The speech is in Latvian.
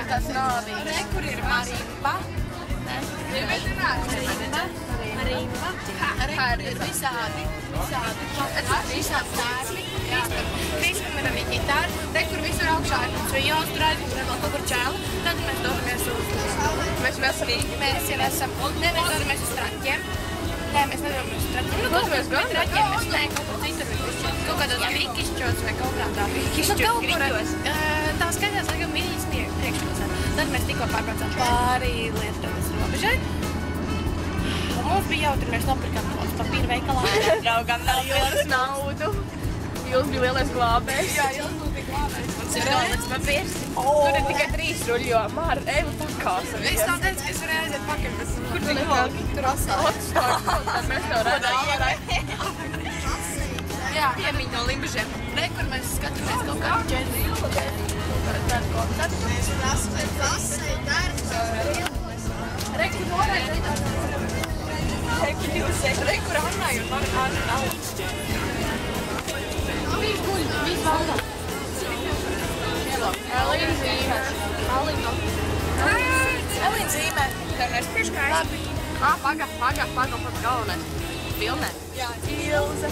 tas nāvīgs. Re, kur ir marimba? Marimba. Ir visādi. Visādi tērli. Krīstam ir arī ģitāra. Re, kur visur augšā ir mums vijons, tur aizmums vēl kaut kur čēlu. Tad mēs dodamies uz... Mēs jau esam. Ne, mēs dodamies uz traķiem. Nē, mēs nedodamies uz traķiem. Nu, kaut mēs gan traķiem, mēs ne, kaut kur citur. Kaut kādos grikišķos vai kaut kādā griķos. Tā skaitās, laikam, Viļņas priekšpilsētā. Tad mēs tikko pārbraucām pāri Lietuvas robežai. Mums bija jautri, mēs nopirkām tos papīra veikalā. Draugam nav lielas naudu. Jūs bija lielais glābējs. Jā, jūs bija glābējs. Mums ir galvenais papīrs. Tur ir tikai 3 ruļi, jo Māra Eva pakāsa. Es tā teicu, ka es varēju aiziet pakaļ, bet kur tik valgi? Tur asāk. Tad mēs tev redzam. Jā, piemiņ no limbažiem. Re, kur mēs skatāmies kaut kādu ķēdīju. Mēs prasai darbs. Re, kur noreiz. Re, kur Annai un Anna nav. Viņš guļ, viņš valdā. Elīna zīmē. Elīna zīmē. Tev nespiež kā es? Paga, pats galvenais. Filmē. Jā, Ilze.